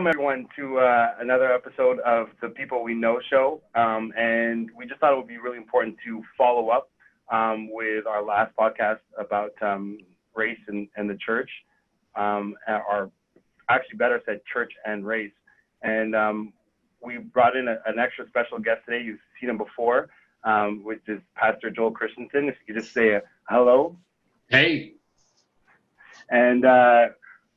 Everyone to another episode of the People We Know show. And we just thought it would be really important to follow up with our last podcast about race and the church, or actually better said, church and race. And we brought in an extra special guest today. You've seen him before, which is Pastor Joel Kristensen. If you could just say hello. Hey. And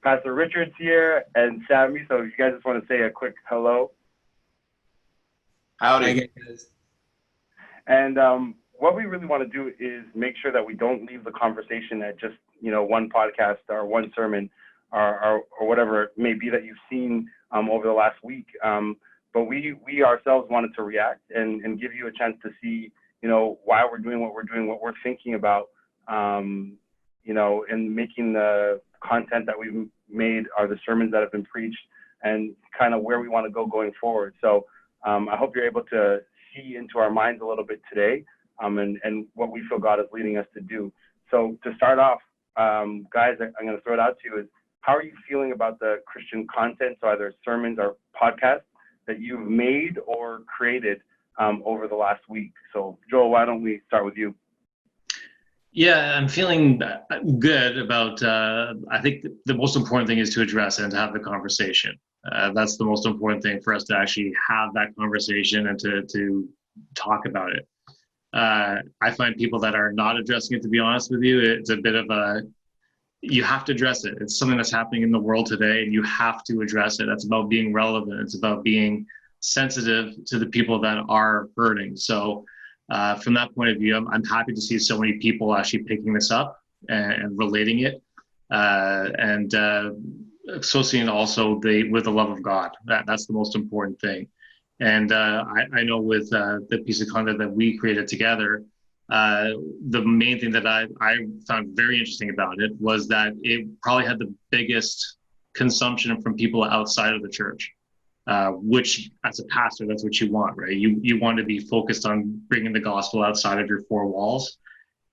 Pastor Richard's here and Sammy, so if you guys just want to say a quick hello. Howdy. And what we really want to do is make sure that we don't leave the conversation at just, one podcast or one sermon or whatever it may be that you've seen over the last week. But we ourselves wanted to react and give you a chance to see, why we're doing, what we're thinking about, and making the content that we've made are the sermons that have been preached and kind of where we want to go going forward. So I hope you're able to see into our minds a little bit today, and what we feel God is leading us to do. So to start off, guys, I'm going to throw it out to you is, how are you feeling about the Christian content, so either sermons or podcasts that you've made or created over the last week? So Joel, why don't we start with you? Yeah, I'm feeling good about, I think the most important thing is to address it and to have the conversation. That's the most important thing for us, to actually have that conversation and to talk about it. I find people that are not addressing it, to be honest with you, it's a bit of you have to address it. It's something that's happening in the world today, and you have to address it. That's about being relevant. It's about being sensitive to the people that are hurting. So from that point of view, I'm happy to see so many people actually picking this up and relating it, and associating also with the love of God. That's the most important thing. And I know with the piece of content that we created together, the main thing that I found very interesting about it was that it probably had the biggest consumption from people outside of the church. Which, as a pastor, that's what you want, right? You want to be focused on bringing the gospel outside of your four walls.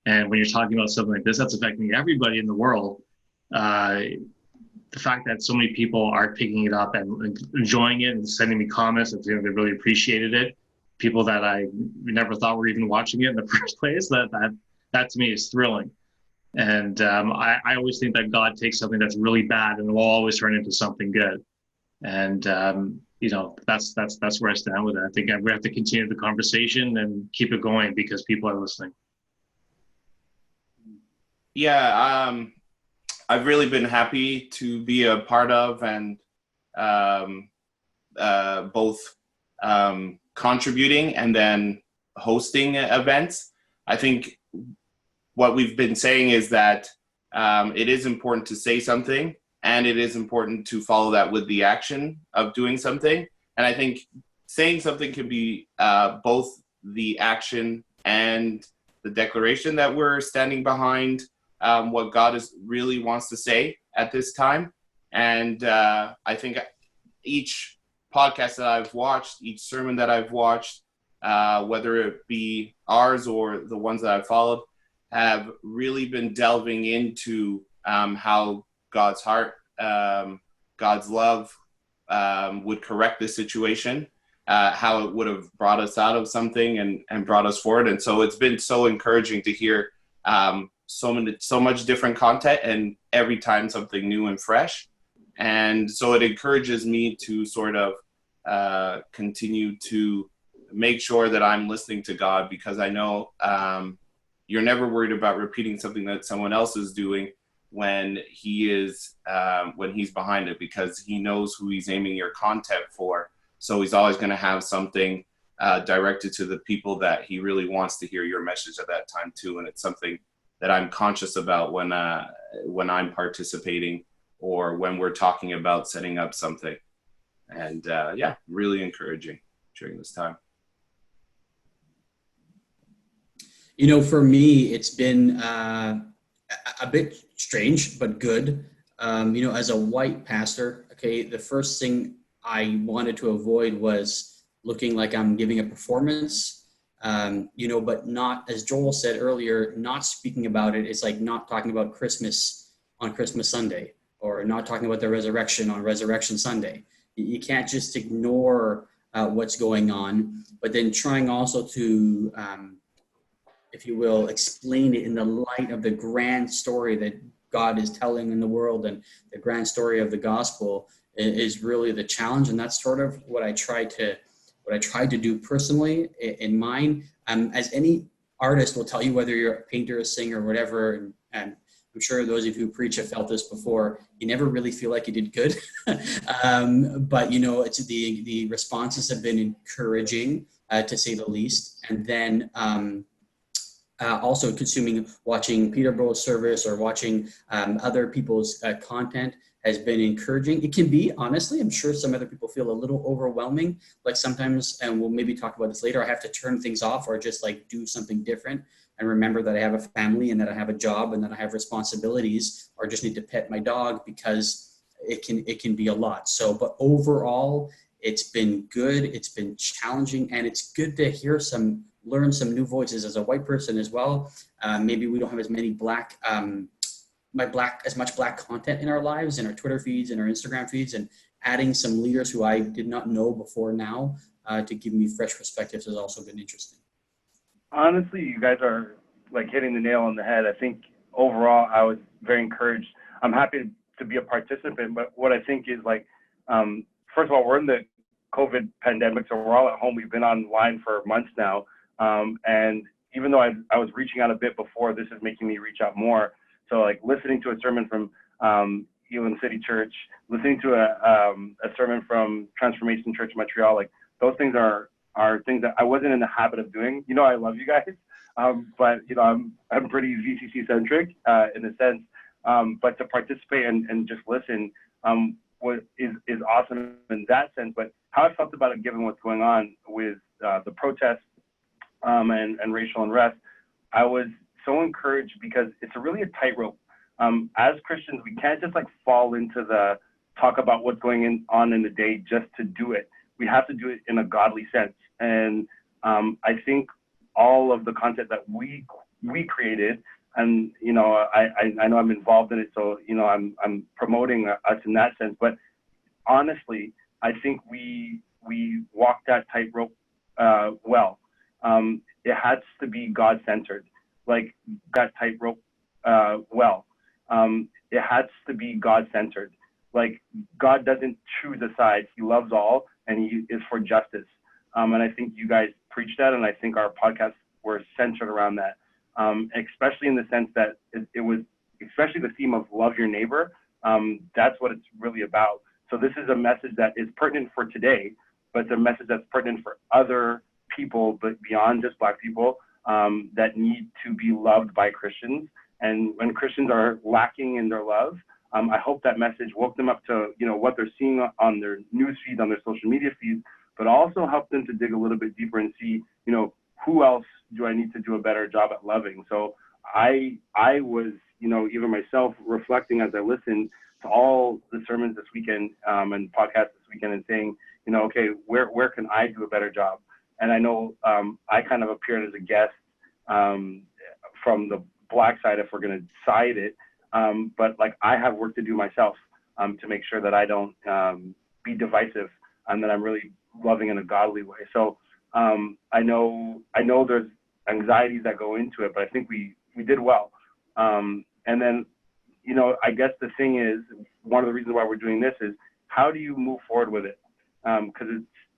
And when you're talking about something like this, that's affecting everybody in the world. The fact that so many people are picking it up and enjoying it and sending me comments and saying they really appreciated it, people that I never thought were even watching it in the first place, that to me is thrilling. And I always think that God takes something that's really bad and it will always turn into something good. And that's where I stand with it. I think we have to continue the conversation and keep it going because people are listening. Yeah, I've really been happy to be a part of and both contributing and then hosting events. I think what we've been saying is that it is important to say something, and it is important to follow that with the action of doing something. And I think saying something can be both the action and the declaration that we're standing behind what God really wants to say at this time. And I think each podcast that I've watched, each sermon that I've watched, whether it be ours or the ones that I've followed, have really been delving into how God's heart, God's love would correct this situation, how it would have brought us out of something and brought us forward. And so it's been so encouraging to hear so much different content, and every time something new and fresh. And so it encourages me to sort of continue to make sure that I'm listening to God, because I know you're never worried about repeating something that someone else is doing when he's behind it, because he knows who he's aiming your content for. So he's always going to have something directed to the people that he really wants to hear your message at that time too. And it's something that I'm conscious about when I'm participating or when we're talking about setting up something. And really encouraging during this time. For me, it's been a bit strange, but good. As a white pastor, okay, the first thing I wanted to avoid was looking like I'm giving a performance, but not, as Joel said earlier, not speaking about it. It's like not talking about Christmas on Christmas Sunday, or not talking about the resurrection on Resurrection Sunday. You can't just ignore what's going on, but then trying also to, if you will, explain it in the light of the grand story that God is telling in the world, and the grand story of the gospel is really the challenge. And that's sort of what I tried to do personally in mine. As any artist will tell you, whether you're a painter, a singer, whatever, and I'm sure those of you who preach have felt this before, you never really feel like you did good. But, it's the responses have been encouraging, to say the least. And then also watching Peterborough's service or watching other people's content has been encouraging. It can be, honestly, I'm sure some other people feel a little overwhelming. Like sometimes, and we'll maybe talk about this later, I have to turn things off or just like do something different and remember that I have a family and that I have a job and that I have responsibilities, or just need to pet my dog, because it can be a lot. So, but overall, it's been good. It's been challenging, and it's good to learn some new voices as a white person as well. Maybe we don't have as many as much black content in our lives, in our Twitter feeds and our Instagram feeds, and adding some leaders who I did not know before now to give me fresh perspectives has also been interesting. Honestly, you guys are like hitting the nail on the head. I think overall, I was very encouraged. I'm happy to be a participant, but what I think is like, first of all, we're in the COVID pandemic, so we're all at home. We've been online for months now. And even though I was reaching out a bit before, this is making me reach out more. So like listening to a sermon from Elam City Church, listening to a sermon from Transformation Church Montreal, like those things are things that I wasn't in the habit of doing. I love you guys, but I'm pretty VCC centric in a sense. But to participate and just listen is awesome in that sense. But how I felt about it, given what's going on with the protests and racial unrest, I was so encouraged, because it's really a tightrope. As Christians, we can't just like fall into the talk about what's going on in the day just to do it. We have to do it in a godly sense. And I think all of the content that we created, and I know I'm involved in it, so I'm promoting us in that sense. But honestly, I think we walked that tightrope well. It has to be God-centered, like that tightrope well. It has to be God-centered. Like God doesn't choose a side; He loves all, and He is for justice. And I think you guys preach that, and I think our podcasts were centered around that, especially in the sense that it was, especially the theme of love your neighbor. That's what it's really about. So this is a message that is pertinent for today, but it's a message that's pertinent for other people, but beyond just Black people, that need to be loved by Christians. And when Christians are lacking in their love, I hope that message woke them up to what they're seeing on their news feeds, on their social media feeds, but also help them to dig a little bit deeper and see, who else do I need to do a better job at loving? So I was, even myself, reflecting as I listened to all the sermons this weekend and podcasts this weekend, and saying, okay, where can I do a better job? And I know I kind of appeared as a guest from the Black side, if we're going to side it, but like I have work to do myself to make sure that I don't be divisive and that I'm really loving in a godly way. So I know there's anxieties that go into it, but I think we did well. And then, I guess the thing is, one of the reasons why we're doing this is, how do you move forward with it? Because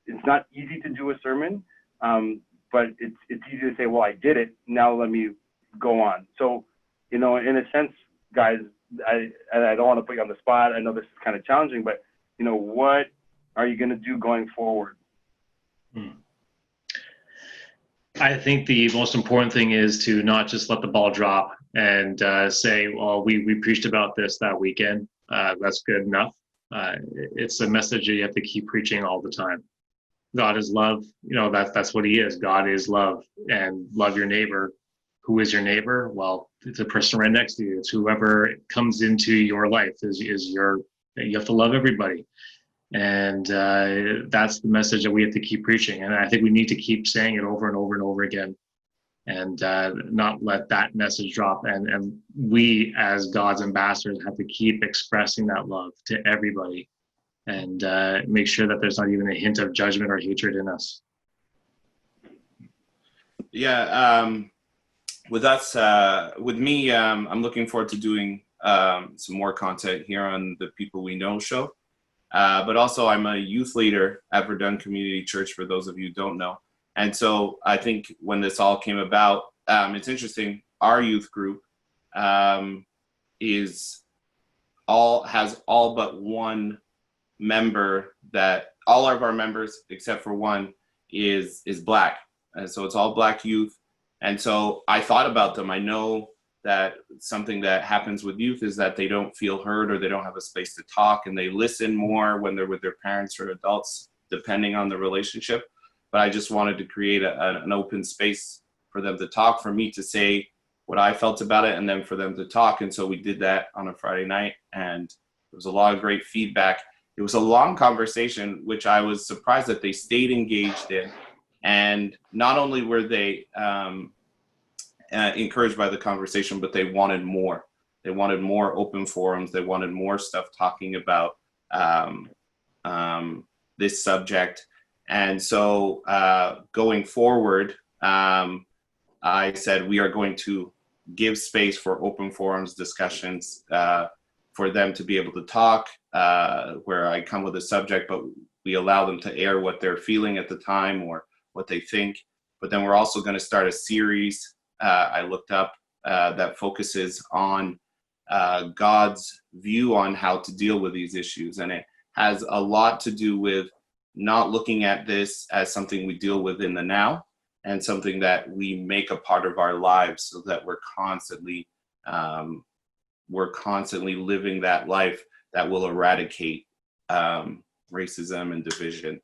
it's not easy to do a sermon, but it's easy to say, well, I did it, now let me go on. So, in a sense, guys, I don't want to put you on the spot. I know this is kind of challenging, but, what are you going to do going forward? I think the most important thing is to not just let the ball drop and say, well, we preached about this that weekend. That's good enough. It's a message that you have to keep preaching all the time. God is love. That's what He is. God is love, and love your neighbor. Who is your neighbor? Well, it's a person right next to you. It's whoever comes into your life you have to love everybody. And that's the message that we have to keep preaching. And I think we need to keep saying it over and over and over again, and not let that message drop. And we, as God's ambassadors, have to keep expressing that love to everybody. and make sure that there's not even a hint of judgment or hatred in us. Yeah, with us, with me, I'm looking forward to doing some more content here on the People We Know show. But also, I'm a youth leader at Verdun Community Church, for those of you who don't know. And so I think when this all came about, it's interesting. Our youth group has all but one member, that all of our members except for one is Black. And so it's all Black youth. And so I thought about them. I know that something that happens with youth is that they don't feel heard, or they don't have a space to talk, and they listen more when they're with their parents or adults, depending on the relationship. But I just wanted to create an open space for them to talk, for me to say what I felt about it, and then for them to talk. And so we did that on a Friday night, and there was a lot of great feedback. It was a long conversation, which I was surprised that they stayed engaged in. And not only were they encouraged by the conversation, but they wanted more. They wanted more open forums. They wanted more stuff talking about this subject. And so going forward, I said we are going to give space for open forums, discussions, for them to be able to talk, where I come with a subject, but we allow them to air what they're feeling at the time or what they think. But then we're also going to start a series I looked up that focuses on God's view on how to deal with these issues. And it has a lot to do with not looking at this as something we deal with in the now, and something that we make a part of our lives, so that we're constantly living that life that will eradicate racism and division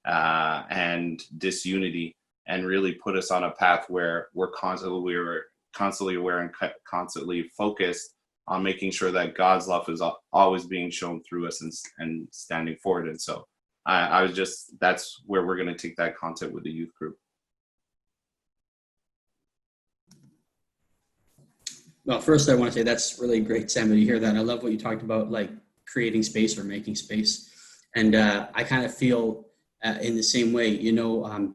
and disunity, and really put us on a path where we're constantly aware and constantly focused on making sure that God's love is always being shown through us and standing forward. And so that's where we're going to take that content with the youth group. Well, first I want to say that's really great, Sammy, to hear that. I love what you talked about, like creating space or making space. And I kind of feel in the same way,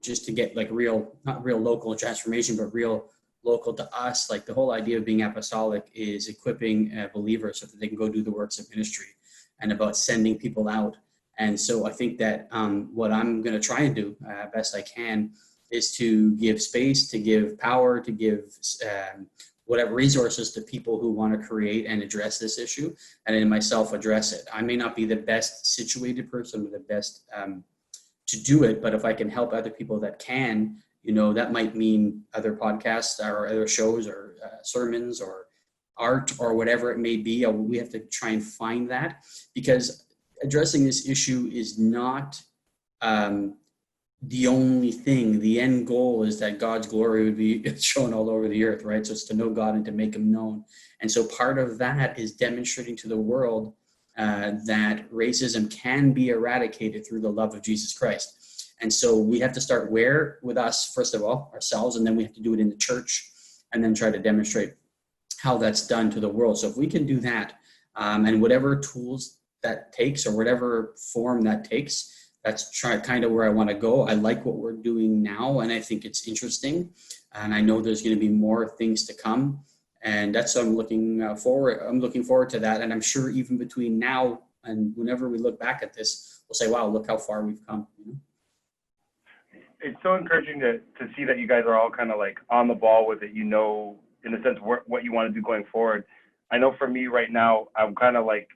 just to get like not real local transformation, but real local to us. Like the whole idea of being apostolic is equipping believers so that they can go do the works of ministry, and about sending people out. And so I think that what I'm going to try and do best I can is to give space, to give power, to give whatever resources to people who want to create and address this issue, and in myself address it. I may not be the best situated person or the best to do it, but if I can help other people that can, that might mean other podcasts or other shows or sermons or art or whatever it may be. We have to try and find that, because addressing this issue is not the only thing. The end goal is that God's glory would be shown all over the earth, right? So it's to know God and to make him known. And so part of that is demonstrating to the world that racism can be eradicated through the love of Jesus Christ. And so we have to start with us, first of all, ourselves, and then we have to do it in the church, and then try to demonstrate how that's done to the world. So if we can do that, and whatever tools that takes or whatever form that takes, that's kind of where I want to go. I like what we're doing now, and I think it's interesting. And I know there's going to be more things to come. And that's what I'm looking forward. I'm looking forward to that. And I'm sure even between now and whenever we look back at this, we'll say, wow, look how far we've come. It's so encouraging to see that you guys are all kind of like on the ball with it, in a sense, what you want to do going forward. I know for me right now, I'm kind of like,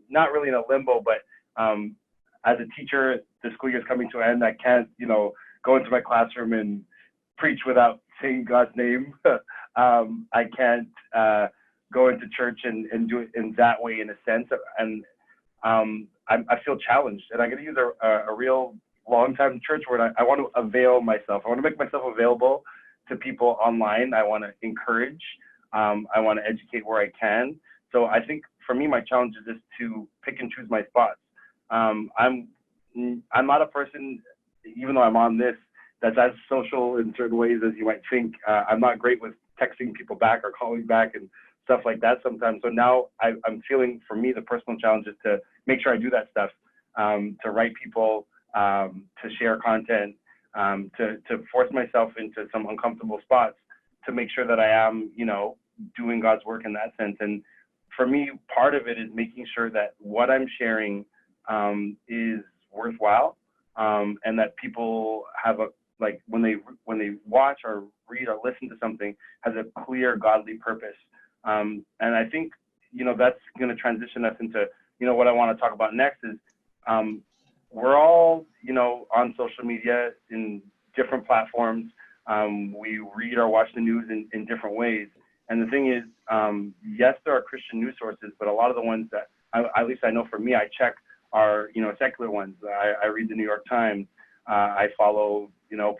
not really in a limbo, but as a teacher, the school year is coming to an end. I can't, go into my classroom and preach without saying God's name. I can't go into church and do it in that way, in a sense. And I feel challenged. And I'm going to use a real long-time church word. I want to avail myself. I want to make myself available to people online. I want to encourage. I want to educate where I can. So I think for me, my challenge is just to pick and choose my spots. I'm not a person, even though I'm on this, that's as social in certain ways as you might think. I'm not great with texting people back or calling back and stuff like that sometimes. So now I'm feeling, for me, the personal challenge is to make sure I do that stuff. to write people, to share content, to force myself into some uncomfortable spots to make sure that I am, doing God's work in that sense. And for me, part of it is making sure that what I'm sharing is worthwhile, and that people have when they watch or read or listen to something, has a clear godly purpose. And I think, that's going to transition us into, what I want to talk about next is, we're all, on social media in different platforms. We read or watch the news in different ways. And the thing is, yes, there are Christian news sources, but a lot of the ones that, at least I know for me, I check are, secular ones. I read the New York Times. I follow,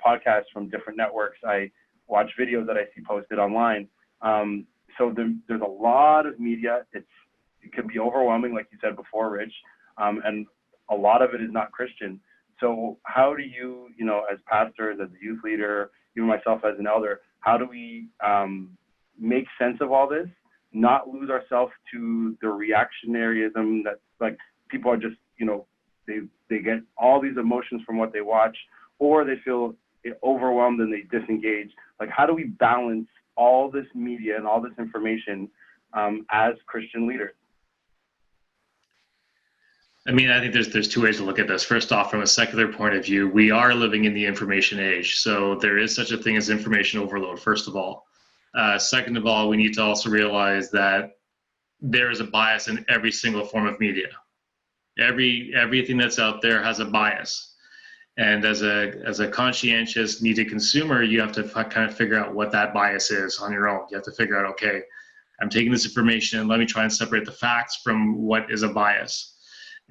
podcasts from different networks. I watch videos that I see posted online. So there's a lot of media. It can be overwhelming, like you said before, Rich, and a lot of it is not Christian. So how do you, as pastors, as a youth leader, even myself as an elder, how do we make sense of all this, not lose ourselves to the reactionaryism that, like, people are just, they get all these emotions from what they watch, or they feel overwhelmed and they disengage. Like, how do we balance all this media and all this information as Christian leaders? I mean, I think there's two ways to look at this. First off, from a secular point of view, we are living in the information age. So there is such a thing as information overload, first of all. Second of all, we need to also realize that there is a bias in every single form of media. Everything that's out there has a bias. And as a conscientious media consumer, you have to kind of figure out what that bias is on your own. You have to figure out, okay, I'm taking this information and let me try and separate the facts from what is a bias.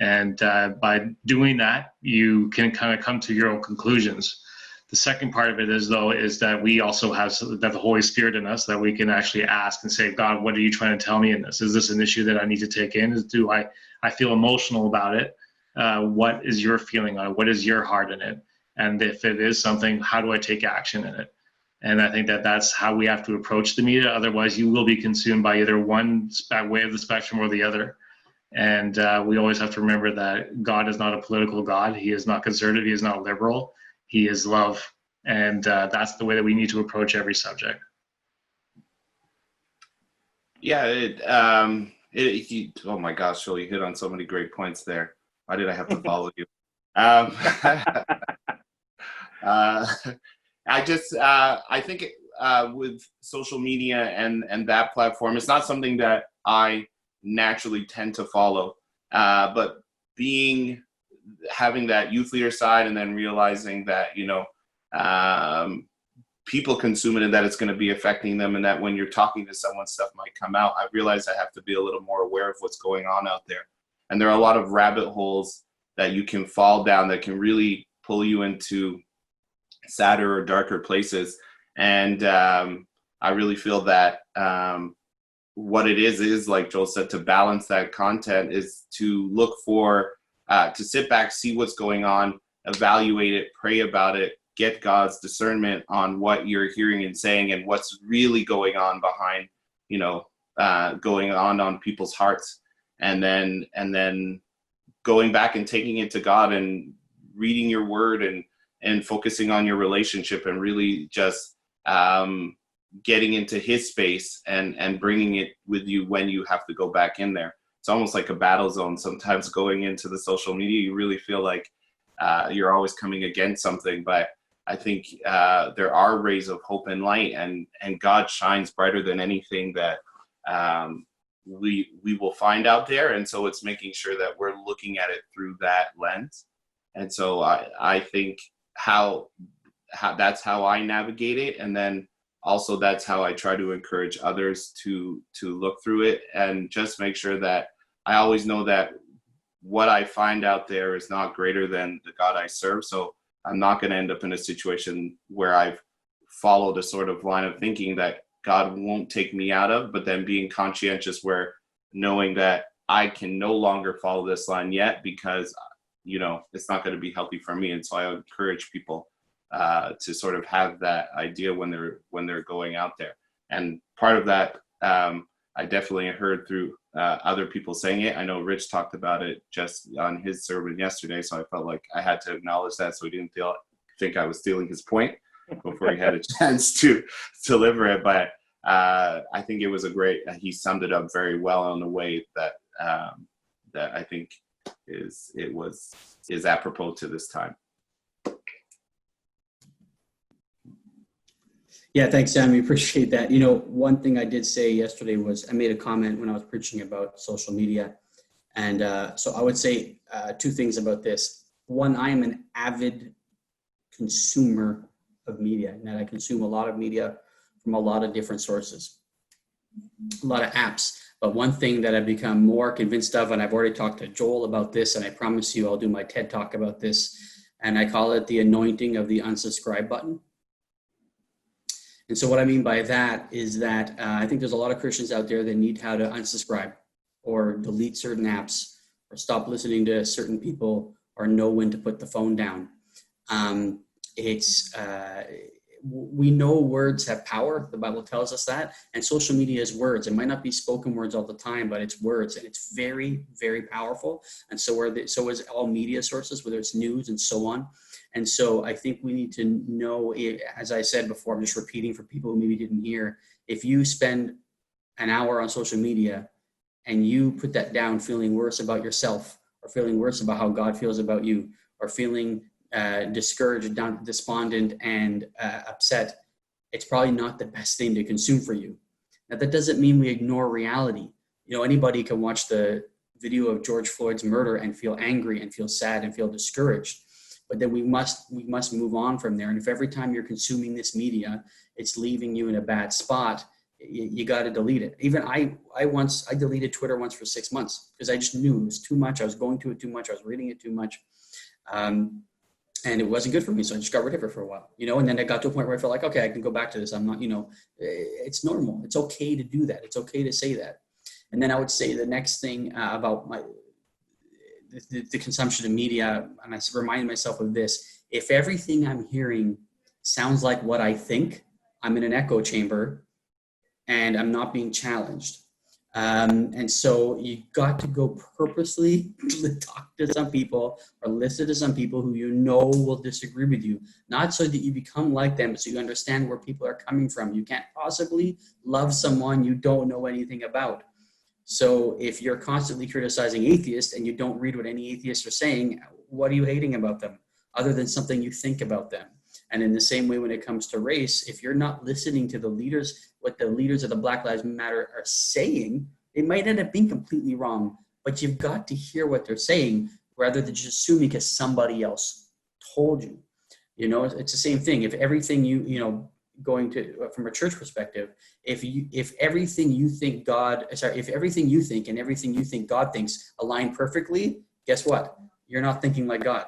And by doing that, you can kind of come to your own conclusions. The second part of it is that we also have that the Holy Spirit in us, that we can actually ask and say, God, what are you trying to tell me in this? Is this an issue that I need to take in? Do I feel emotional about it? What is your feeling on it? What is your heart in it? And if it is something, how do I take action in it? And I think that's how we have to approach the media. Otherwise, you will be consumed by either one way of the spectrum or the other. And we always have to remember that God is not a political God. He is not conservative. He is not liberal. He is love. And that's the way that we need to approach every subject. Yeah. Oh my gosh, Joel, you hit on so many great points there. Why did I have to follow you? I think with social media and that platform, it's not something that I naturally tend to follow, but having that youth leader side and then realizing that, people consume it and that it's going to be affecting them, and that when you're talking to someone, stuff might come out. I realize I have to be a little more aware of what's going on out there. And there are a lot of rabbit holes that you can fall down that can really pull you into sadder or darker places. And I really feel that what it is like Joel said, to balance that content is to look for, to sit back, see what's going on, evaluate it, pray about it, get God's discernment on what you're hearing and saying and what's really going on behind, going on people's hearts. And then going back and taking it to God and reading your word and focusing on your relationship and really just getting into his space and bringing it with you when you have to go back in there. It's almost like a battle zone. Sometimes going into the social media, you really feel like you're always coming against something. But I think there are rays of hope and light, and God shines brighter than anything that we will find out there. And so it's making sure that we're looking at it through that lens. And so I think how that's how I navigate it. And then also that's how I try to encourage others to look through it and just make sure that I always know that what I find out there is not greater than the God I serve. So I'm not going to end up in a situation where I've followed a sort of line of thinking that God won't take me out of, but then being conscientious where knowing that I can no longer follow this line yet because, it's not going to be healthy for me. And so I encourage people to sort of have that idea when they're going out there. And part of that I definitely heard through other people saying it. I know Rich talked about it just on his sermon yesterday, so I felt like I had to acknowledge that so he didn't think I was stealing his point before he had a chance to deliver it. But I think it was he summed it up very well in a way that that I think is apropos to this time. Yeah, thanks, Sam. We appreciate that. You know, one thing I did say yesterday was I made a comment when I was preaching about social media. And so I would say two things about this. One, I am an avid consumer of media, and that I consume a lot of media from a lot of different sources, a lot of apps. But one thing that I've become more convinced of, and I've already talked to Joel about this, and I promise you I'll do my TED Talk about this, and I call it the anointing of the unsubscribe button. And so what I mean by that is that I think there's a lot of Christians out there that need how to unsubscribe or delete certain apps or stop listening to certain people or know when to put the phone down. We know words have power. The Bible tells us that. And social media is words. It might not be spoken words all the time, but it's words. And it's very, very powerful. And so is all media sources, whether it's news and so on. And so I think we need to know, as I said before, I'm just repeating for people who maybe didn't hear, if you spend an hour on social media and you put that down feeling worse about yourself or feeling worse about how God feels about you or feeling discouraged, despondent, and upset, it's probably not the best thing to consume for you. Now, that doesn't mean we ignore reality. You know, anybody can watch the video of George Floyd's murder and feel angry and feel sad and feel discouraged. But then we must move on from there. And if every time you're consuming this media, it's leaving you in a bad spot, you got to delete it. Even I deleted Twitter once for 6 months because I just knew it was too much. I was going to it too much. I was reading it too much. And it wasn't good for me. So I just got rid of it for a while, you know, and then I got to a point where I felt like, okay, I can go back to this. I'm not, you know, it's normal. It's okay to do that. It's okay to say that. And then I would say the next thing about the consumption of media, and I remind myself of this: if everything I'm hearing sounds like what I think, I'm in an echo chamber and I'm not being challenged. And so you got to go purposely talk to some people or listen to some people who you know will disagree with you, not so that you become like them, but so you understand where people are coming from. You can't possibly love someone you don't know anything about. So if you're constantly criticizing atheists and you don't read what any atheists are saying, what are you hating about them other than something you think about them? And in the same way, when it comes to race, if you're not listening to the leaders, what the leaders of the Black Lives Matter are saying, it might end up being completely wrong, but you've got to hear what they're saying rather than just assuming because somebody else told you. You know, it's the same thing. If everything going to from a church perspective, if everything you think if everything you think and everything you think God thinks align perfectly, guess what? You're not thinking like God.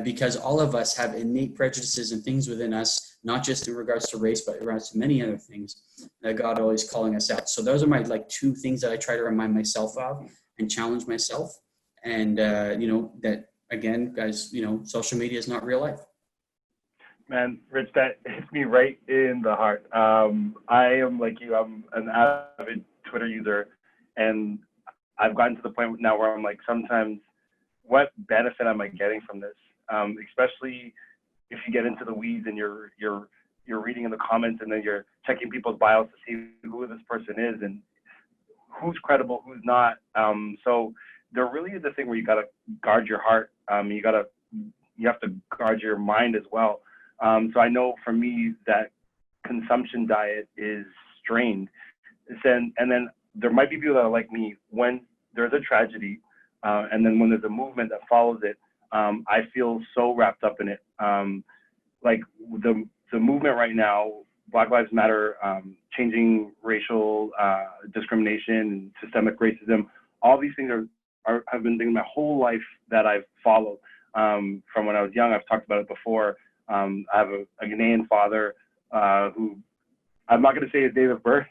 Because all of us have innate prejudices and things within us, not just in regards to race, but in regards to many other things that God always calling us out. So those are my two things that I try to remind myself of and challenge myself. And, that again, guys, social media is not real life. Man, Rich, that hits me right in the heart. I am like you. I'm an avid Twitter user, and I've gotten to the point now where I'm like, sometimes, what benefit am I getting from this? Especially if you get into the weeds and you're reading in the comments and then you're checking people's bios to see who this person is and who's credible, who's not. So there really is a thing where you got to guard your heart. You have to guard your mind as well. So I know for me that consumption diet is strained. And then there might be people that are like me. When there's a tragedy, and then when there's a movement that follows it, I feel so wrapped up in it. Like the movement right now, Black Lives Matter, changing racial discrimination and systemic racism, all these things have been things my whole life that I've followed. From when I was young, I've talked about it before. I have a Ghanaian father who, I'm not going to say his date of birth,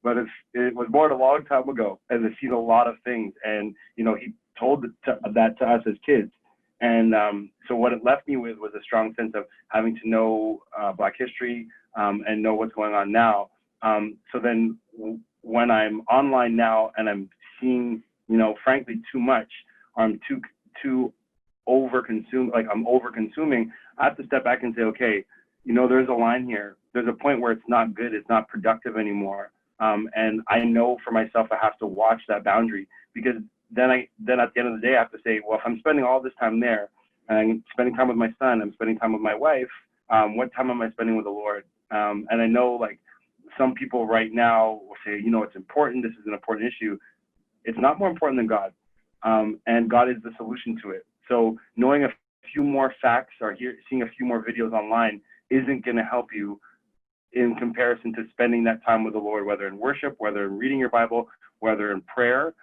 but it was born a long time ago, and has seen a lot of things. And, he told that to us as kids. And so what it left me with was a strong sense of having to know Black history and know what's going on now. So then when I'm online now and I'm seeing, frankly, too much, or I'm too I'm over consuming, I have to step back and say, okay, there's a line here. There's a point where it's not good. It's not productive anymore. And I know for myself, I have to watch that boundary, because then at the end of the day, I have to say, well, if I'm spending all this time there and I'm spending time with my son, I'm spending time with my wife, what time am I spending with the Lord? And I know, like, some people right now will say, it's important. This is an important issue. It's not more important than God. And God is the solution to it. So knowing a few more facts or seeing a few more videos online isn't going to help you in comparison to spending that time with the Lord, whether in worship, whether in reading your Bible, whether in prayer,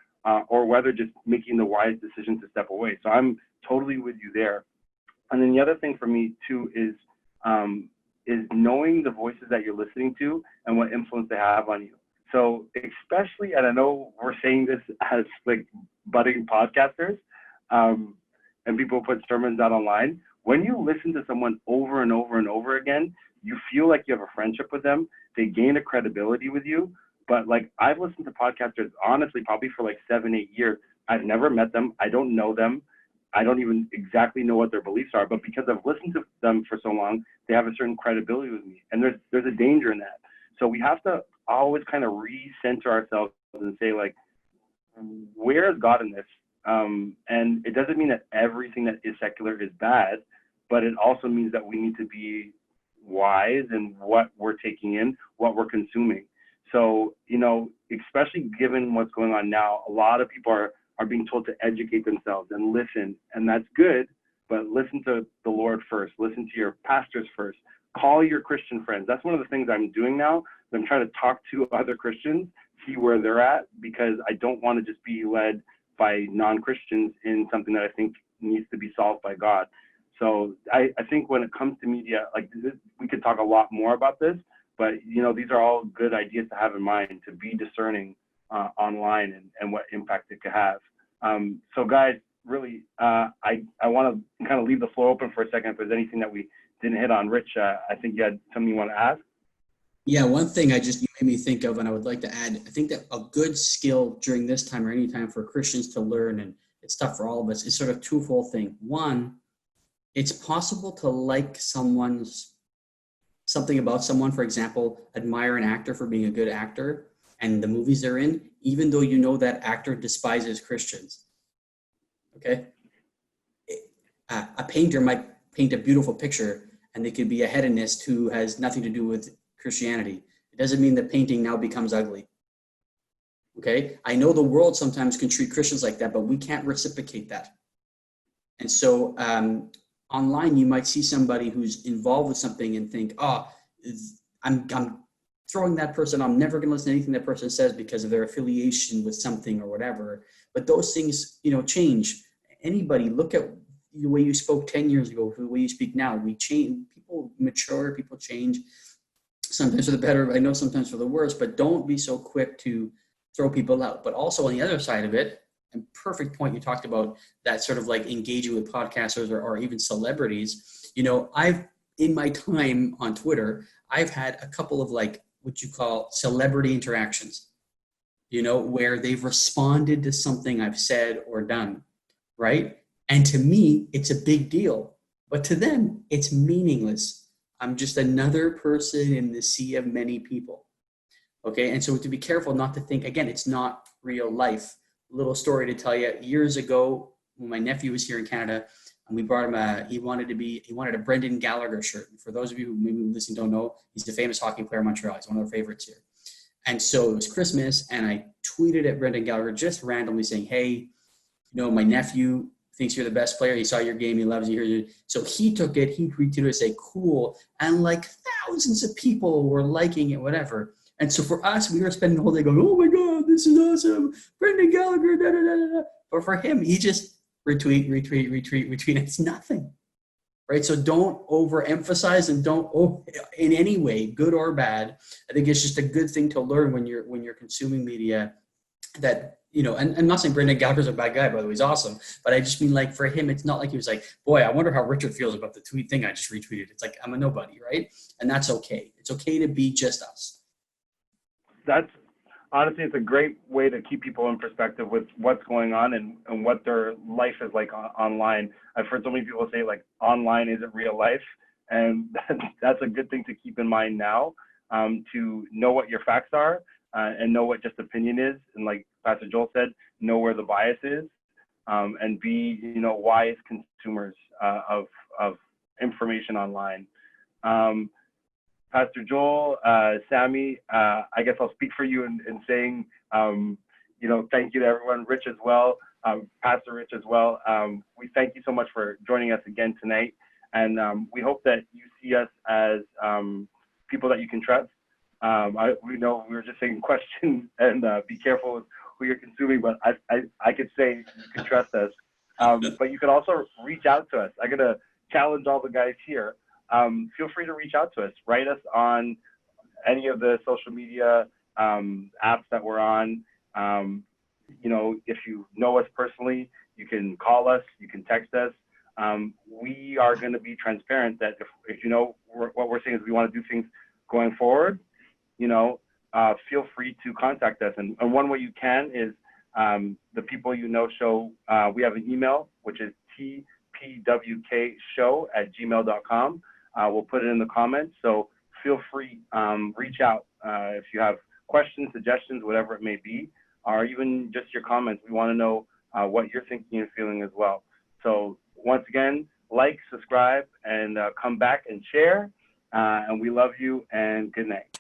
or whether just making the wise decision to step away. So I'm totally with you there. And then the other thing for me too is knowing the voices that you're listening to and what influence they have on you. So especially, and I know we're saying this as like budding podcasters, and people put sermons out online. When you listen to someone over and over and over again, you feel like you have a friendship with them. They gain a credibility with you. But like, I've listened to podcasters, honestly, probably for like 7-8 years. I've never met them. I don't know them. I don't even exactly know what their beliefs are. But because I've listened to them for so long, they have a certain credibility with me. And there's a danger in that. So we have to always kind of recenter ourselves and say, like, where is God in this? And it doesn't mean that everything that is secular is bad, but it also means that we need to be wise in what we're taking in, what we're consuming. So, especially given what's going on now, a lot of people are being told to educate themselves and listen, and that's good, but listen to the Lord first. Listen to your pastors first. Call your Christian friends. That's one of the things I'm doing now. I'm trying to talk to other Christians, see where they're at, because I don't want to just be led by non-Christians in something that I think needs to be solved by God. So I think when it comes to media, like this, we could talk a lot more about this, but these are all good ideas to have in mind, to be discerning online and what impact it could have. So guys, really, I want to kind of leave the floor open for a second if there's anything that we didn't hit on. Rich, I think you had something you want to ask? Yeah, one thing you made me think of, and I would like to add, I think that a good skill during this time or any time for Christians to learn, and it's tough for all of us, is sort of twofold thing. One, it's possible to like something about someone, for example, admire an actor for being a good actor and the movies they're in, even though that actor despises Christians. Okay? A painter might paint a beautiful picture, and they could be a hedonist who has nothing to do with Christianity. It doesn't mean that painting now becomes ugly. Okay? I know the world sometimes can treat Christians like that, but we can't reciprocate that. And so online, you might see somebody who's involved with something and think, I'm throwing that person, I'm never going to listen to anything that person says because of their affiliation with something or whatever. But those things, change. Anybody, look at the way you spoke 10 years ago, the way you speak now. We change, people mature, people change. Sometimes for the better, I know sometimes for the worse, but don't be so quick to throw people out. But also on the other side of it, and perfect point you talked about, that sort of like engaging with podcasters or even celebrities. I've, in my time on Twitter, I've had a couple of like what you call celebrity interactions, where they've responded to something I've said or done, right? And to me, it's a big deal, but to them, it's meaningless. I'm just another person in the sea of many people. Okay. And so to be careful not to think, again, it's not real life. Little story to tell you. Years ago, when my nephew was here in Canada, and we brought him he wanted a Brendan Gallagher shirt. And for those of you who maybe listen don't know, he's a famous hockey player in Montreal. He's one of our favorites here. And so it was Christmas, and I tweeted at Brendan Gallagher just randomly saying, hey, my nephew thinks you're the best player. He saw your game. He loves you. So he took it. He retweeted it, say, cool. And like thousands of people were liking it, whatever. And so for us, we were spending the whole day going, oh my God, this is awesome. Brendan Gallagher, da, da, da, da. But for him, he just retweet. It's nothing, right? So don't overemphasize and don't, in any way, good or bad. I think it's just a good thing to learn when you're consuming media that, and I'm not saying Brendan Gallagher's a bad guy, by the way, he's awesome. But I just mean, like, for him, it's not like he was like, boy, I wonder how Richard feels about the tweet thing I just retweeted. It's like, I'm a nobody, right? And that's okay. It's okay to be just us. that's honestly, it's a great way to keep people in perspective with what's going on and what their life is like online. I've heard so many people say like online isn't real life, and that's a good thing to keep in mind now, to know what your facts are, and know what just opinion is, and like Pastor Joel said, know where the bias is, and be, you know, wise consumers of information online. Pastor Joel, Sammy, I guess I'll speak for you in saying, you know, thank you to everyone, Rich as well, Pastor Rich as well. We thank you so much for joining us again tonight. And we hope that you see us as people that you can trust. We know we were just saying questions and be careful with who you're consuming, but I could say you can trust us. But you can also reach out to us. I'm going to challenge all the guys here. Feel free to reach out to us. Write us on any of the social media apps that we're on. You know, if you know us personally, you can call us, you can text us. We are going to be transparent that if you know what we're saying is we want to do things going forward, you know, feel free to contact us. And one way you can is the people you know show, we have an email, which is tpwkshow@gmail.com. We'll put it in the comments. So feel free, reach out if you have questions, suggestions, whatever it may be, or even just your comments. We want to know what you're thinking and feeling as well. So once again, like, subscribe, and come back and share. And we love you, and good night.